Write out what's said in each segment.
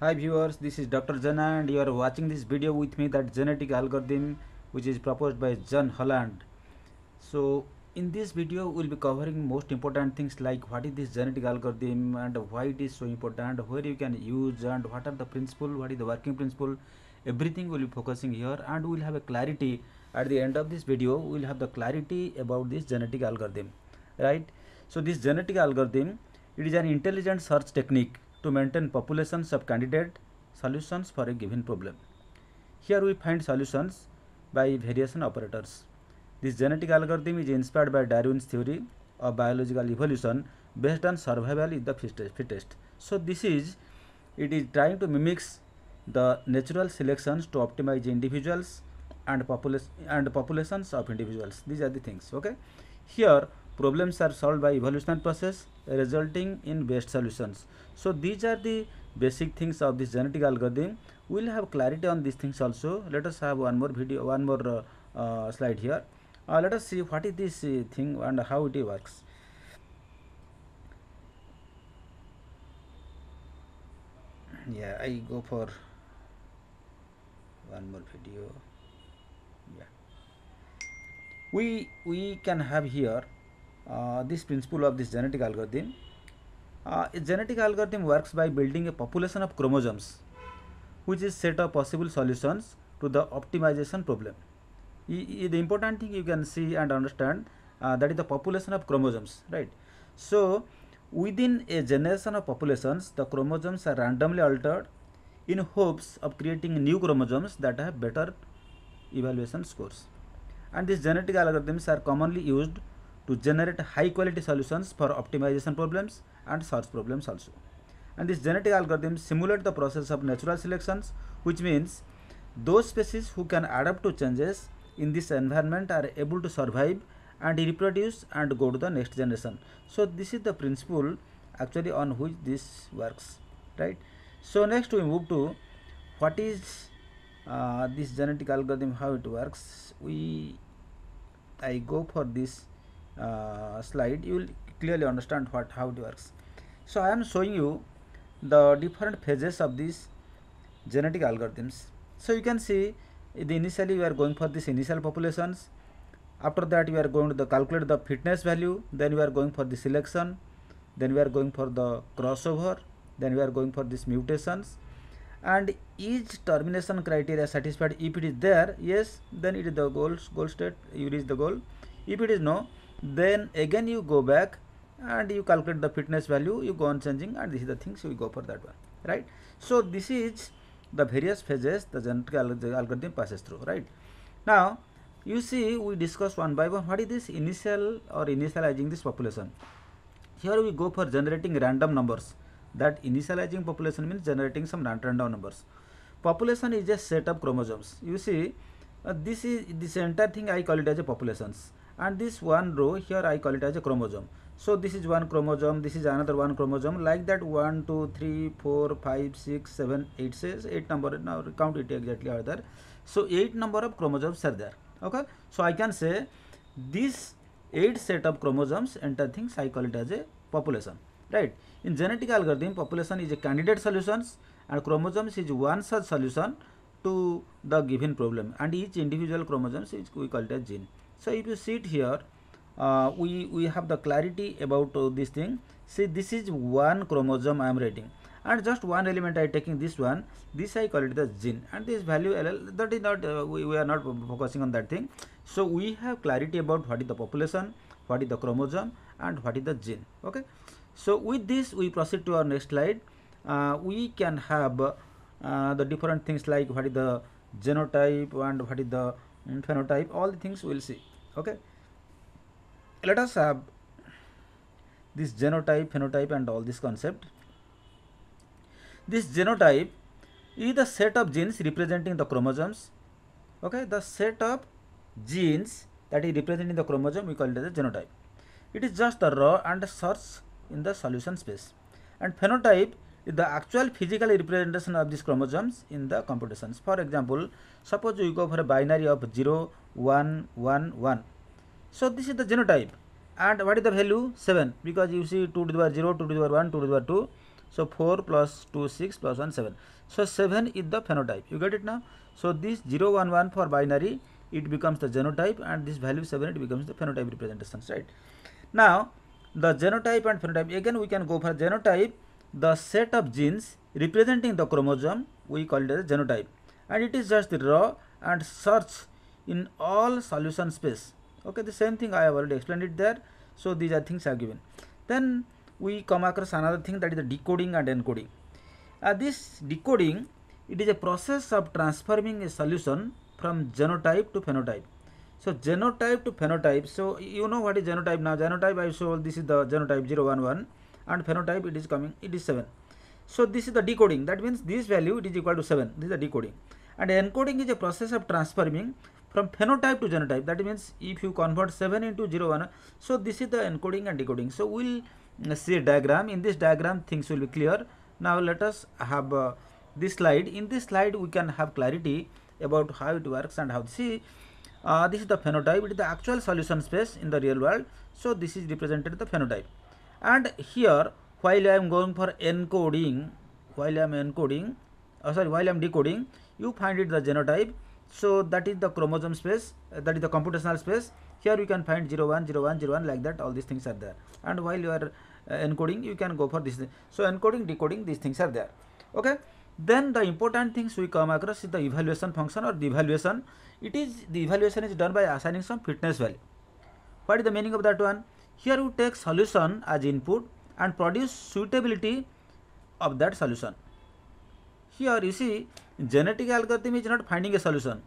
Hi viewers, this is Dr. Jana and you are watching this video with me, that genetic algorithm which is proposed by John Holland. So in this video we will be covering most important things like what is this genetic algorithm and why it is so important, where you can use and what are the principle, what is the working principle. Everything will be focusing here and we will have a clarity at the end of this video. We will have the clarity about this genetic algorithm, right? So this genetic algorithm, it is an intelligent search technique to maintain populations of candidate solutions for a given problem. Here we find solutions by variation operators. This genetic algorithm is inspired by Darwin's theory of biological evolution based on survival is the fittest. So it is trying to mimics the natural selections to optimize individuals and populations of individuals. These are the things. Okay. Here problems are solved by evolution process resulting in best solutions. So these are the basic things of this genetic algorithm. We will have clarity on these things also. Let us have one more slide here. Let us see what is this thing and how it works. Yeah, I go for one more video. Yeah, we can have here this principle of this genetic algorithm. A genetic algorithm works by building a population of chromosomes, which is set of possible solutions to the optimization problem. The important thing you can see and understand, that is the population of chromosomes, right? So within a generation of populations, the chromosomes are randomly altered in hopes of creating new chromosomes that have better evaluation scores. And these genetic algorithms are commonly used to generate high quality solutions for optimization problems and search problems also. And these genetic algorithms simulate the process of natural selections, which means those species who can adapt to changes in this environment are able to survive and reproduce and go to the next generation. So this is the principle actually on which this works, right? So next we move to what is this genetic algorithm, how it works. I go for this slide, you will clearly understand how it works. So I am showing you the different phases of these genetic algorithms. So you can see initially we are going for this initial populations. After that we are going to calculate the fitness value. Then we are going for the selection. Then we are going for the crossover. Then we are going for these mutations. And each termination criteria satisfied. If it is there, yes, then it is the goal state. You reach the goal. If it is no, then again you go back and you calculate the fitness value. You go on changing, and this is the things you go for that one, right? So this is the various phases the genetic algorithm passes through, right? Now you see we discuss one by one what is this initial or initializing this population. Here we go for generating random numbers. That initializing population means generating some random numbers. Population is a set of chromosomes. You see, this entire thing I call it as a populations, and this one row here I call it as a chromosome. So this is one chromosome, this is another one chromosome, like that 1, 2, 3, 4, 5, 6, 7, 8 says 8 number. Now count it exactly are there. So 8 number of chromosomes are there. Okay, so I can say this 8 set of chromosomes enter things I call it as a population, right? In genetic algorithm, population is a candidate solutions and chromosomes is one such solution to the given problem, and each individual chromosomes is we call it as gene. So if you see it here, we have the clarity about this thing. See, this is one chromosome I am writing, and just one element I taking this one. This I call it the gene, and this value LL, that is not we are not focusing on that thing. So we have clarity about what is the population, what is the chromosome, and what is the gene. Okay. So with this we proceed to our next slide. We can have the different things like what is the genotype and what is the phenotype. All the things we will see. Okay. Let us have this genotype, phenotype, and all this concept. This genotype is the set of genes representing the chromosomes. Okay, the set of genes that is representing the chromosome we call it as a genotype. It is just the raw and search in the solution space. And phenotype is the actual physical representation of these chromosomes in the computations. For example, suppose you go for a binary of 0, 1, 1, 1. So this is the genotype. And what is the value? 7, because you see 2 to the power 0, 2 to the power 1, 2 to the power 2. So 4 plus 2 6 plus 1 7. So 7 is the phenotype. You get it now? So this 0 1 1 for binary, it becomes the genotype, and this value 7, it becomes the phenotype representations, right? Now the genotype and phenotype, again we can go for genotype. The set of genes representing the chromosome, we call it as genotype, and it is just the raw and search in all solution space. Okay, the same thing I have already explained it there. So these are things I have given. Then we come across another thing, that is the decoding and encoding. This decoding, it is a process of transforming a solution from genotype to phenotype. So genotype to phenotype. So you know what is genotype now. Genotype I show, this is the genotype 0 1 1, and phenotype it is coming, it is 7. So this is the decoding. That means this value, it is equal to 7. This is the decoding. And encoding is a process of transforming from phenotype to genotype. That means if you convert 7 into 0 1, so this is the encoding and decoding. So we'll see a diagram. In this diagram things will be clear. Now let us have this slide. In this slide we can have clarity about how it works and how. See, this is the phenotype. It is the actual solution space in the real world. So this is represented the phenotype. And here, while I am going for encoding, while I am decoding, you find it the genotype. So that is the chromosome space, that is the computational space. Here you can find 0 1 0 1 0 1, like that. All these things are there. And while you are encoding, you can go for this. So encoding, decoding, these things are there. Okay. Then the important things we come across is the evaluation function or the evaluation. The evaluation is done by assigning some fitness value. What is the meaning of that one? Here you take solution as input and produce suitability of that solution. Here you see, genetic algorithm is not finding a solution.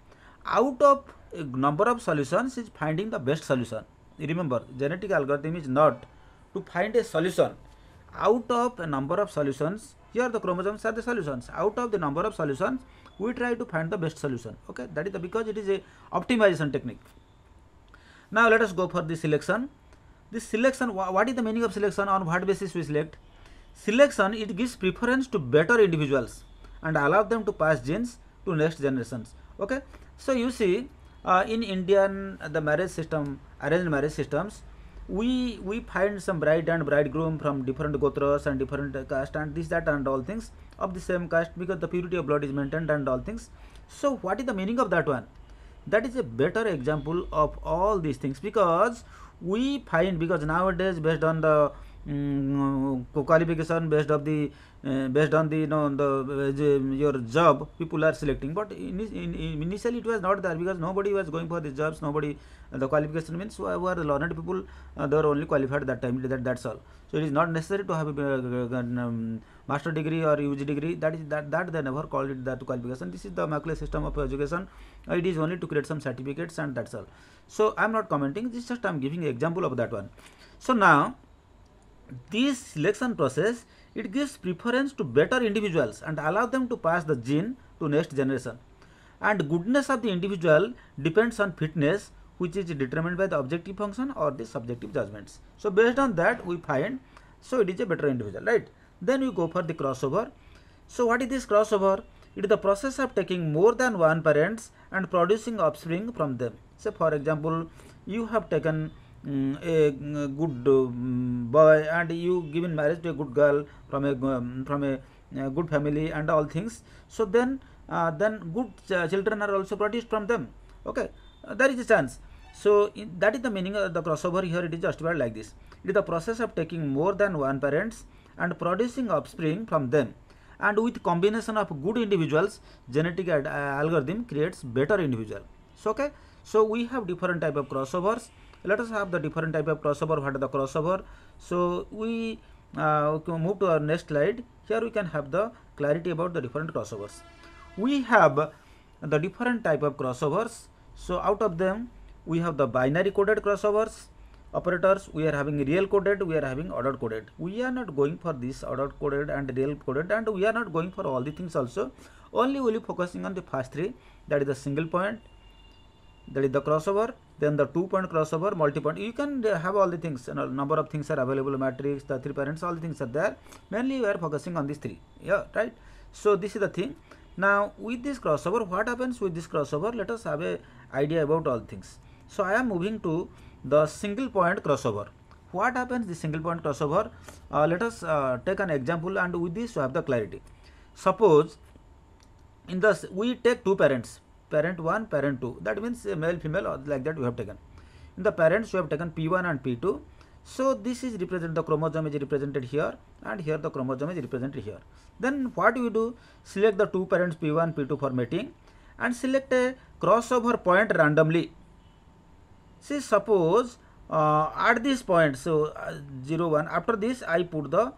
Out of a number of solutions, is finding the best solution. Remember, genetic algorithm is not to find a solution. Out of a number of solutions, here the chromosomes are the solutions. Out of the number of solutions, we try to find the best solution. Okay, that is because it is a optimization technique. Now let us go for the selection. This selection, what is the meaning of selection? On what basis we select? Selection, it gives preference to better individuals and allow them to pass genes to next generations. Okay, so you see, in Indian the marriage system, arranged marriage systems, we find some bride and bridegroom from different gotras and different caste and this that and all things of the same caste, because the purity of blood is maintained and all things. So what is the meaning of that one? That is a better example of all these things, because we find, because nowadays based on the qualification, based on the your job, people are selecting. But initially it was not there, because nobody was going for these jobs. Nobody, the qualification means who are learned people, they were only qualified at that time. That's all. So it is not necessary to have a master degree or UG degree. That they never called it that qualification. This is the Macaulay system of education. It is only to create some certificates and that's all. So I am not commenting. This just I am giving an example of that one. So now, this selection process, it gives preference to better individuals and allow them to pass the gene to next generation. And goodness of the individual depends on fitness, which is determined by the objective function or the subjective judgments. So based on that we find, so it is a better individual, right? Then we go for the crossover. So what is this crossover? It is the process of taking more than one parents and producing offspring from them. So for example, you have taken a good boy and you given marriage to a good girl from a good family and all things. So then good children are also produced from them. Okay, there is a chance. So that is the meaning of the crossover. Here it is justified like this. It is the process of taking more than one parents and producing offspring from them, and with combination of good individuals, genetic algorithm creates better individual. So okay, so we have different type of crossovers. Let us have the different type of crossover. What are the crossover? So we move to our next slide. Here we can have the clarity about the different crossovers. We have the different type of crossovers. So out of them we have the binary coded crossovers operators, we are having real coded, we are having ordered coded. We are not going for this ordered coded and real coded, and we are not going for all the things also. Only we will be focusing on the first three, that is the single point, that is the crossover, then the 2-point crossover, multi-point. You can have all the things, number of things are available, matrix, the 3 parents, all the things are there. Mainly we are focusing on these 3. Yeah, right. So this is the thing. Now with this crossover, what happens with this crossover? Let us have a idea about all things. So I am moving to the single point crossover. what happens the single point crossover? Let us take an example, and with this you have the clarity. Suppose in this we take two parents, parent 1, parent 2, that means male female or like that we have taken. In the parents we have taken P1 and P2. So this is represented, the chromosome is represented here, and here the chromosome is represented here. Then what you do, select the two parents P1 P2 for mating and select a crossover point randomly. See, suppose at this point, so 0 1, after this I put the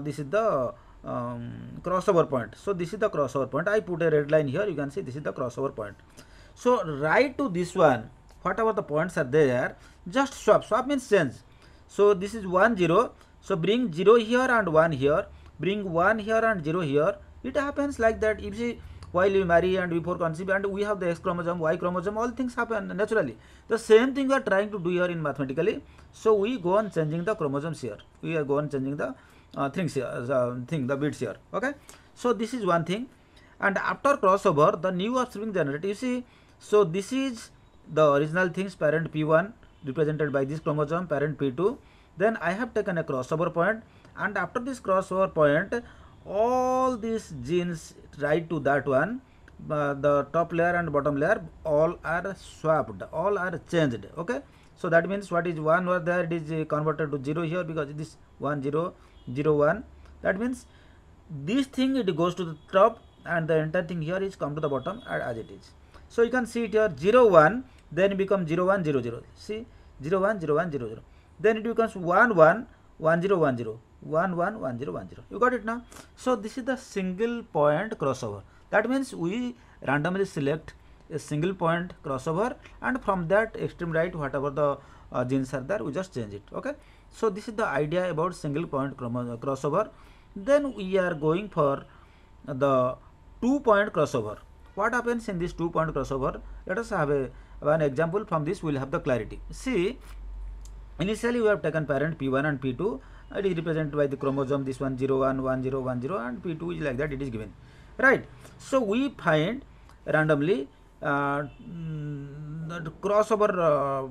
this is the crossover point. So this is the crossover point. I put a red line here, you can see this is the crossover point. So right to this one, whatever the points are there, just swap means change. So this is 1 0, so bring 0 here and 1 here, bring 1 here and 0 here. It happens like that. If you, while we marry and before conceive, and we have the X chromosome, Y chromosome, all things happen naturally. The same thing we are trying to do here in mathematically. So we go on changing the chromosomes here. We are go on changing the things here, the bits here. Okay. So this is one thing. And after crossover, the new offspring generated. You see, so this is the original things, parent P1 represented by this chromosome, parent P2. Then I have taken a crossover point, and after this crossover point, all these genes right to that one, the top layer and bottom layer, all are swapped, all are changed. Okay. So that means what is 1 was there, it is converted to 0 here, because this 1 0 0 1. That means this thing it goes to the top, and the entire thing here is come to the bottom as it is. So you can see it here 0 1, then it becomes 0 1 0 0. See, 0 1 0 1 0 0. Then it becomes 1 1 1 0 1 0. 1 1 1 0 1 0. You got it now? So this is the single point crossover. That means we randomly select a single point crossover, and from that extreme right, whatever the genes are there, we just change it. Okay. So this is the idea about single point crossover. Then we are going for the 2-point crossover. What happens in this 2-point crossover? Let us have one example. From this we will have the clarity. See, initially we have taken parent P1 and P2. It is represented by the chromosome, this one 0 1 1 0 1 0, and P2 is like that, it is given, right? So we find randomly the crossover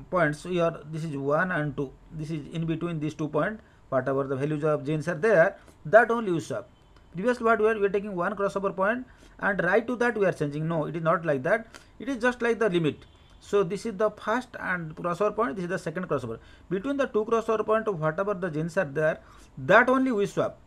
points here. This is 1 and 2. This is in between these 2 points. Whatever the values of genes are there, that only you swap. Previously what we are taking one crossover point, and right to that we are changing. No, it is not like that. It is just like the limit. So this is the first and crossover point, this is the second crossover. Between the two crossover point, whatever the genes are there, that only we swap.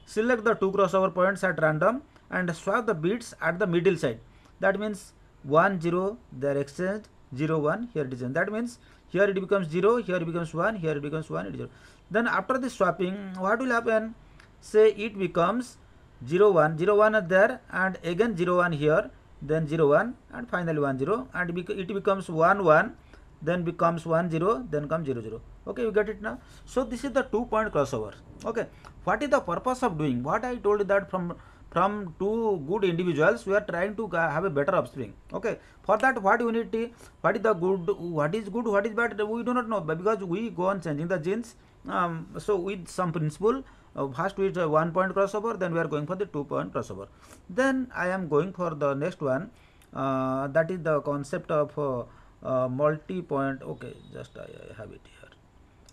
Select the two crossover points at random and swap the bits at the middle side. That means 1 0, they are exchanged, 0 1, here it is. That means here it becomes 0, here it becomes 1, here it becomes 1, it is 0. Then after this swapping, what will happen? Say it becomes 0 1, 0 1 is there, and again 0 1 here, then 0 1, and finally 1 0, and it becomes 1 1, then becomes 1 0, then comes 0 0. Okay, you get it now? So this is the 2-point crossover. Okay, what is the purpose of doing? What I told you that from two good individuals we are trying to have a better offspring. Okay, for that what you need to, what is the good, what is bad, we do not know, because we go on changing the genes. So with some principle, first with 1-point crossover, then we are going for the 2-point crossover. Then I am going for the next one, that is the concept of multi-point. Okay, just I have it here.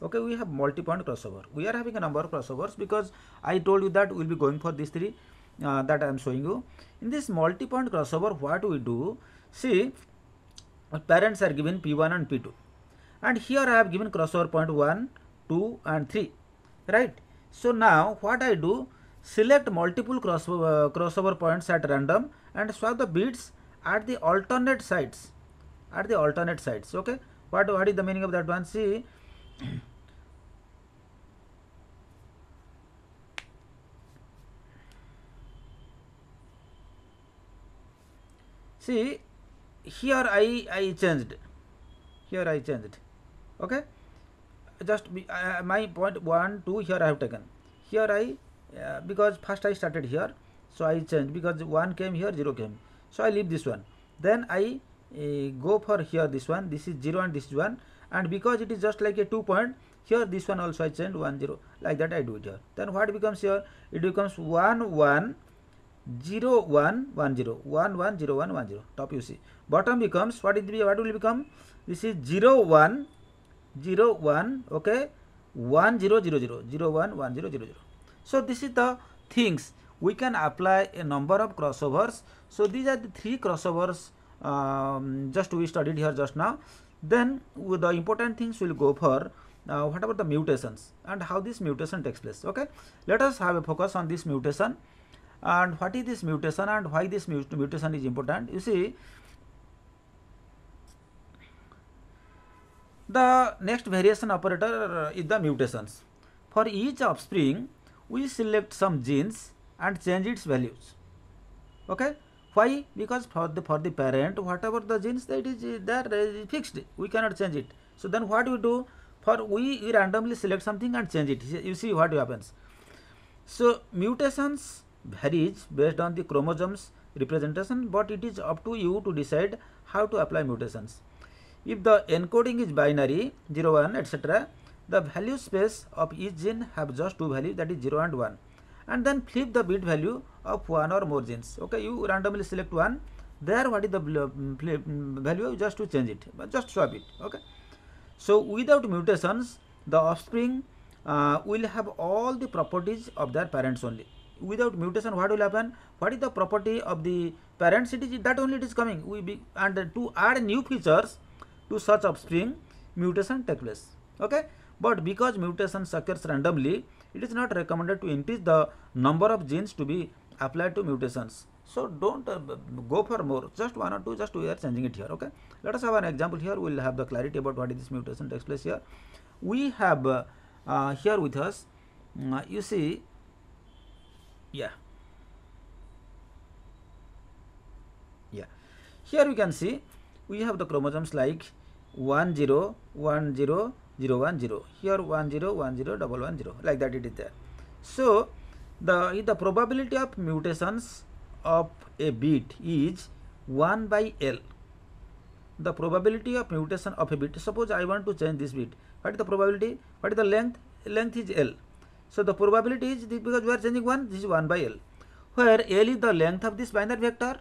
Okay, we have multi-point crossover. We are having a number of crossovers, because I told you that we will be going for these three that I am showing you. In this multi-point crossover, what we do, see, parents are given P1 and P2, and here I have given crossover point 1, 2 and 3, right? So now what I do, select multiple crossover points at random and swap the bits at the alternate sides, okay. What is the meaning of that one? See, see, here I changed, okay. Just my point 1 2 here I have taken, here I because first I started here, so I changed, because 1 came here, 0 came, so I leave this one. Then I go for here, this one, this is 0 and this is 1, and because it is just like a 2-point, here this one also I changed 1 0, like that I do it here. Then what becomes here? It becomes 1 1 0 1 1 0, 1 1 0 1 1 0. Top you see. Bottom becomes, what will it become? This is 0 1 0 1, okay, 1 0 0 0 0 1 1 0 0 0. So this is the things we can apply a number of crossovers. So these are the three crossovers just we studied here just now. Then with the important things we'll go for what about the mutations and how this mutation takes place. Okay, let us have a focus on this mutation and what is this mutation and why this mutation is important. You see, the next variation operator is the mutations. For each offspring, we select some genes and change its values. Okay, why? Because for the parent, whatever the genes that is there is fixed, we cannot change it. So then what we do? For we randomly select something and change it. You see what happens. So mutations varies based on the chromosomes representation, but it is up to you to decide how to apply mutations. If the encoding is binary 0 1 etc., the value space of each gene have just two values, that is 0 and 1, and then flip the bit value of one or more genes. Okay, you randomly select one, there what is the value, just to change it, but just swap it. Okay, so without mutations the offspring will have all the properties of their parents only. Without mutation, what will happen? What is the property of the parents? It is that only it is coming. And to add new features to such offspring, mutation take place. Okay, but because mutations occurs randomly, it is not recommended to increase the number of genes to be applied to mutations. So don't go for more, just one or two, just we are changing it here. Okay, let us have an example here. We will have the clarity about what is this mutation takes place here. We have here with us, you see, yeah, here we can see we have the chromosomes like 1 0 1 0 0 1 0, here 1 0 1 0 1 1 0, like that it is there. So the probability of mutations of a bit is 1 by L. The probability of mutation of a bit, suppose I want to change this bit, what is the probability? What is the length? Length is L. So the probability is, because we are changing 1, this is 1 by L, where L is the length of this binary vector,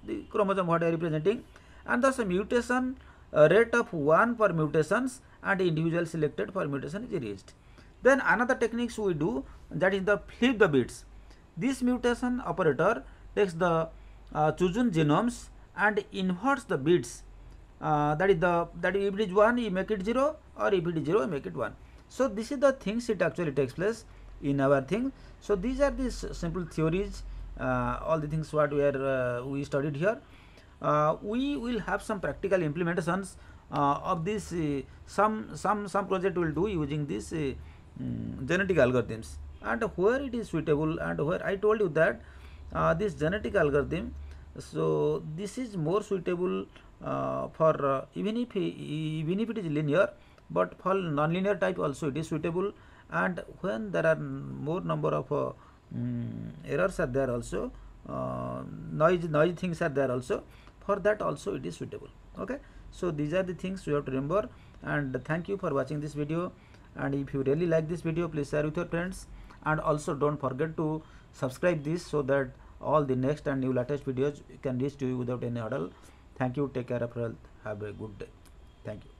the chromosome what I am representing, and thus a mutation rate of 1 per mutations and individual selected for mutation is reached. Then another techniques we do, that is the flip the bits. This mutation operator takes the chosen genomes and inverts the bits. That is if it is 1 you make it 0, or if it is 0 you make it 1. So this is the things it actually takes place in our thing. So these are the simple theories, all the things what we studied here. We will have some practical implementations of this. Some project will do using this genetic algorithms, and where it is suitable, and where I told you that this genetic algorithm, so this is more suitable for even if it is linear, but for non-linear type also it is suitable, and when there are more number of errors are there also, noise things are there also, for that also it is suitable. Okay, so these are the things you have to remember, and thank you for watching this video. And if you really like this video, please share with your friends, and also don't forget to subscribe this, so that all the next and new latest videos can reach to you without any hurdle. Thank you, take care of health, have a good day. Thank you.